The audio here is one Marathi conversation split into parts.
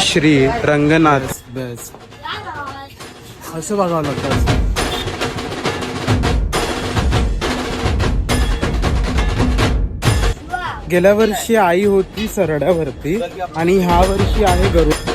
श्री रंगनाथ बस असं बघावं लागतं. गेल्या वर्षी आई होती सरड्यावरती आणि ह्या वर्षी आहे गरुड.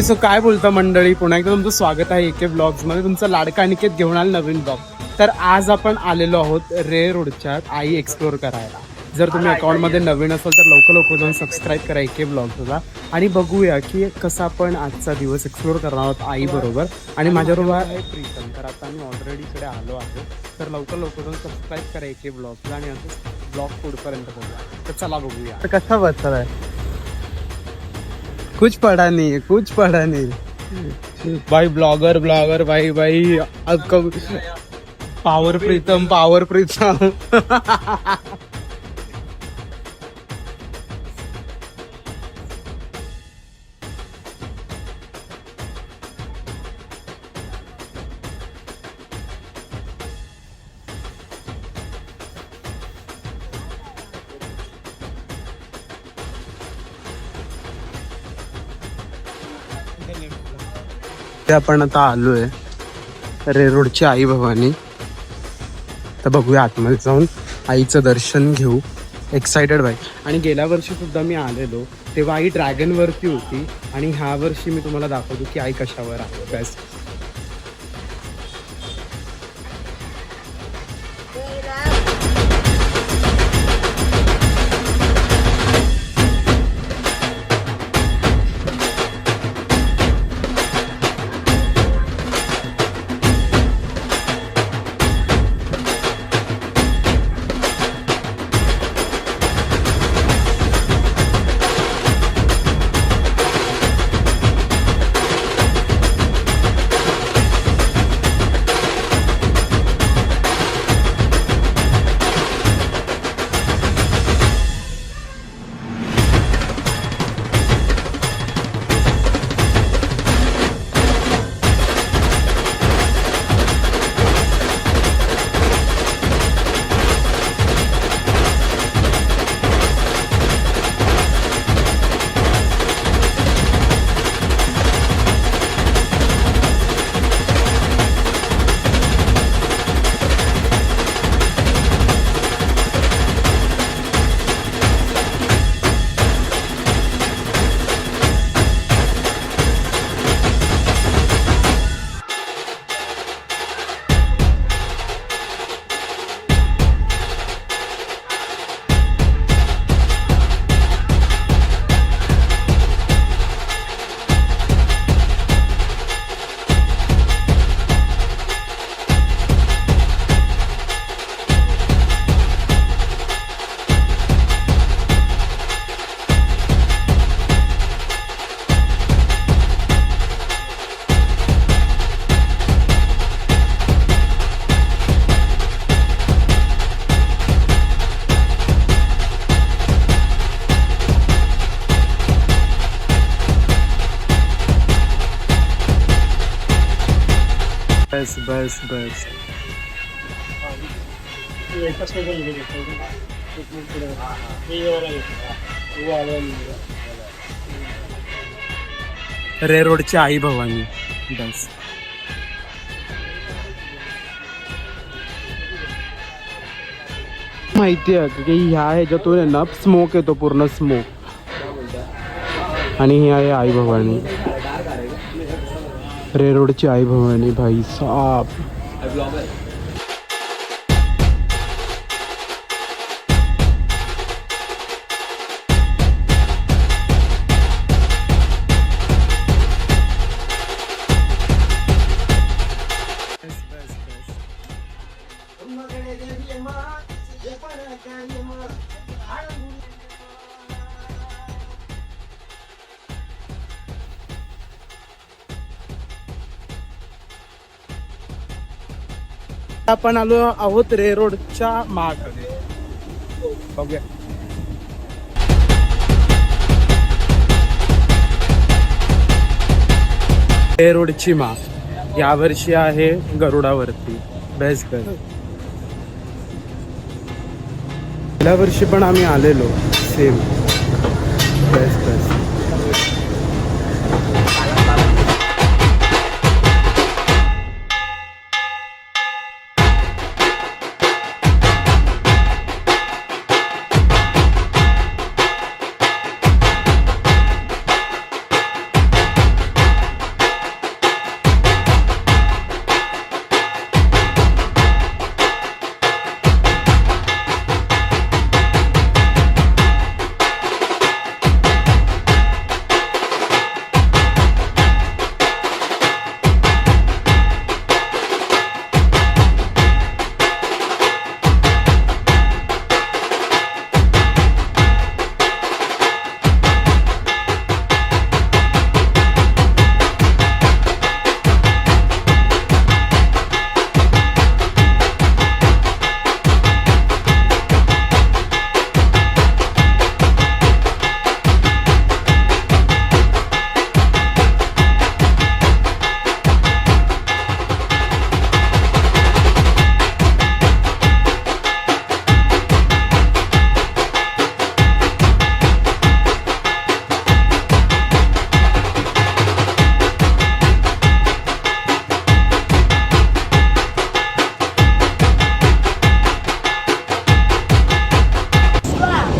सो काय बोलता मंडळी, पुन्हा एकदा तुमचं स्वागत आहे एके ब्लॉग्स मध्ये. तुमचा लाडका अनिकेत घेऊन आला नवीन ब्लॉग. तर आज आपण आलेलो आहोत रे रोडच्या आई एक्सप्लोर करायला. जर तुम्ही अकाउंटमध्ये नवीन असाल तर लवकर जाऊन सबस्क्राईब करा एके ब्लॉगला आणि बघूया की कसं आपण आजचा दिवस एक्सप्लोर करणार आहोत आई बरोबर. आणि माझ्याबरोबर आहे प्रीतम. तर आता आम्ही ऑलरेडी इकडे आलो आहे. तर लवकर जाऊन सबस्क्राईब करा एके ब्लॉगला आणि असं ब्लॉग पुढपर्यंत बघूया. तर चला बघूया तर कसा बसला आहे. कुछ पढ़ा नहीं भाई. ब्लॉगर भाई पावर प्रीतम आपण आता आलोय रे रोडची आई भवानी. तर बघूया आतमध्ये जाऊन आईचं दर्शन घेऊ. एक्सायटेड बाई. आणि गेल्या वर्षी सुद्धा मी आलेलो तेव्हा आई ड्रॅगन वरती होती आणि ह्या वर्षी मी तुम्हाला दाखवतो की आई कशावर आहे. बेस्ट बस रे रोडची आई भवानी. बस माहिती आहे की ह्या ह्याच्यातून आहे ना स्मोक येतो, पूर्ण स्मोक. आणि ही आहे आई भवानी, रे रोडची आई भवानी. भाई साहब आपण आलो आहोत रे रोडच्या माकडे. बघूया. रे रोडची मा यावर्षी आहे गरुडावरती. Best best. गेल्या वर्षी पण आम्ही आलेलो सेम. Best best.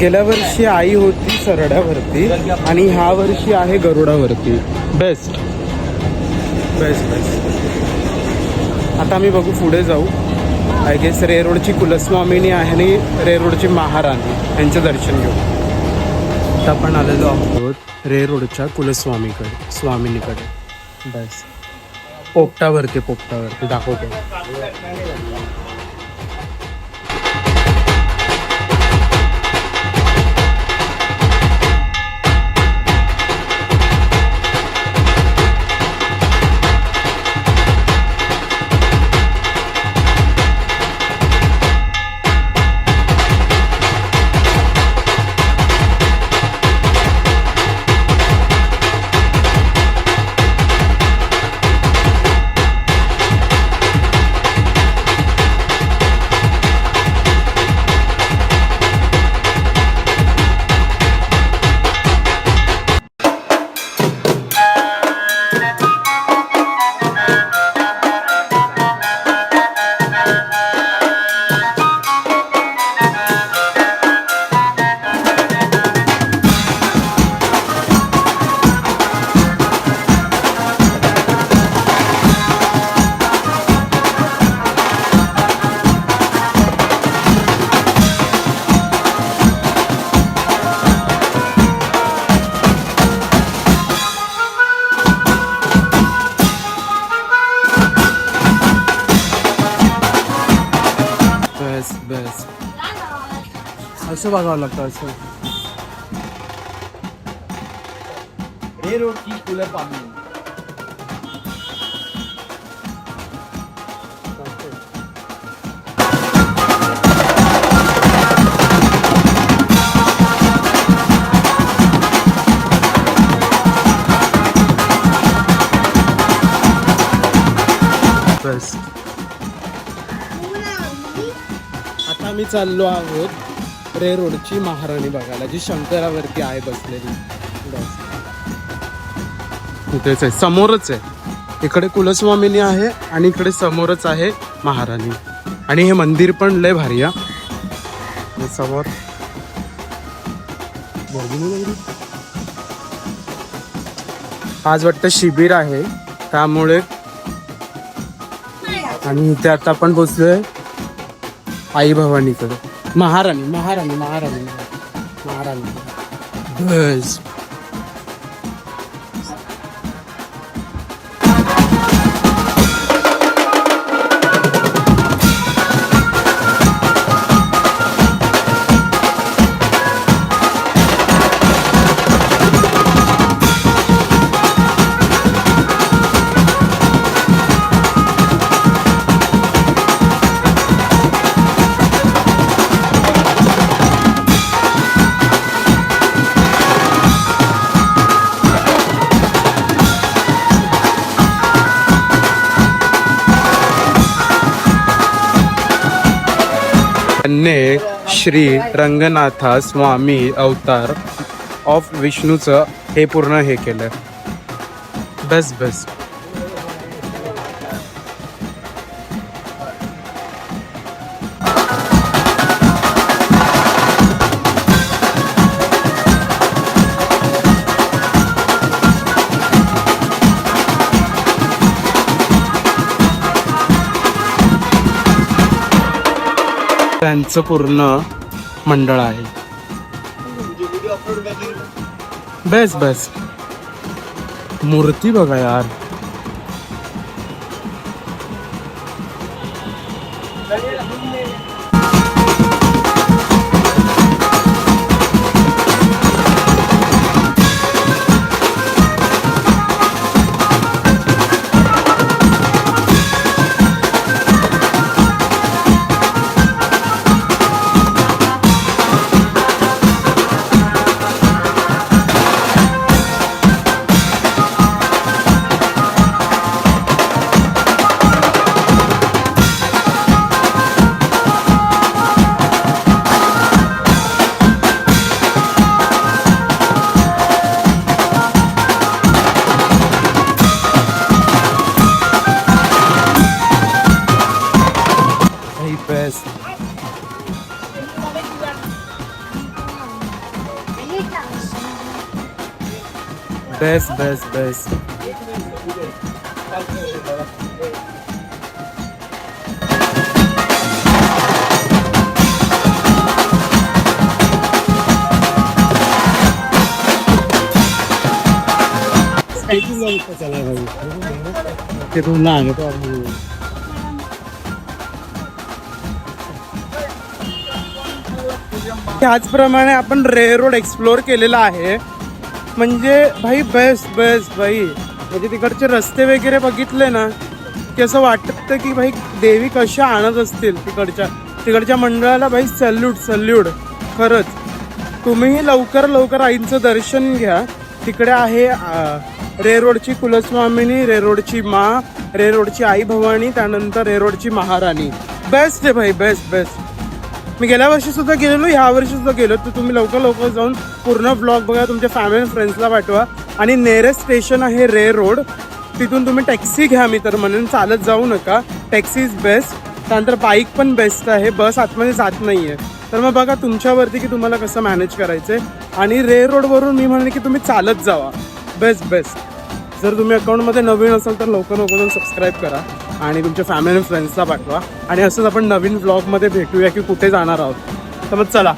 गेल्या वर्षी आई होती सरड्यावरती आणि ह्या वर्षी आहे गरुडावरती. Best best best. आता आम्ही बघू पुढे जाऊ. आय गेस रे रोडची कुलस्वामिनी आहे आणि रे रोडची महाराणी यांचं दर्शन घेऊ. आता आपण आलेलो आहोत रे रोडच्या कुलस्वामीकडे स्वामिनीकडे. बेस्ट. पोपटावरती दाखवतो. असं बघावं लागतं. असं रे रोडची कूलर पाणी. बस आता आम्ही चाललो आहोत रे रोडची महाराणी बघायला, जी शंकरावरती आहे बसलेली. इथेच आहे, समोरच आहे. इकडे कुलस्वामिनी आहे आणि इकडे समोरच आहे महाराणी. आणि हे मंदिर पण लय भारी आहे. समोर आज वाटतं शिबिर आहे त्यामुळे. आणि इथे आता आपण पोचलोय आई भवानीकडे. महाराणी महाराणी महाराणी महाराणी. बस त्यांनी श्री रंगनाथा स्वामी अवतार ऑफ विष्णूचं हे पूर्ण हे केलं. बस बस. त्यांचं पूर्ण मंडळ आहे. बस बस. मूर्ती बघा यार. Best. Best, best, best. ते तू ना आगे तो त्याचप्रमाणे आपण रे रोड एक्सप्लोर केलेला आहे. म्हणजे भाई बेस्ट बेस्ट भाई. म्हणजे तिकडचे रस्ते वगैरे बघितले ना की असं वाटतं की भाई देवी कशा आणत असतील तिकडच्या मंडळाला. भाई सल्यूट सल्यूट खरंच. तुम्हीही लवकर लवकर आईंचं दर्शन घ्या. तिकडे आहे रे रोडची कुलस्वामिनी, रे रोडची माँ, रे रोडची आई भवानी, त्यानंतर रे रोडची महाराणी. बेस्ट आहे भाई बेस्ट बेस्ट. मी गेल्या वर्षी सुद्धा गेलेलो, ह्या वर्षी सुद्धा गेलो. तर तुम्ही लवकर लवकर जाऊन पूर्ण ब्लॉग बघा, तुमच्या फॅमिली फ्रेंड्सला पाठवा. आणि नेरेस्ट स्टेशन आहे रे रोड. तिथून तुम्ही टॅक्सी घ्या. मी तर म्हणून चालत जाऊ नका. Taxi is best. त्यानंतर बाईक पण बेस्ट आहे. बस आतमध्ये जात नाही आहे. तर मग बघा तुमच्यावरती की तुम्हाला कसं मॅनेज करायचं आहे. आणि रे रोडवरून मी म्हणेन की तुम्ही चालत जावा. Best best. जर तुम्ही अकाउंटमध्ये नवीन असाल तर लवकर लवकर जाऊन सबस्क्राईब करा आणि तुमच्या फॅमिली फ्रेंड्सला पाठवा. आणि असंच आपण नवीन व्लॉगमध्ये भेटूया की कुठे जाणार आहोत. तर मग चला.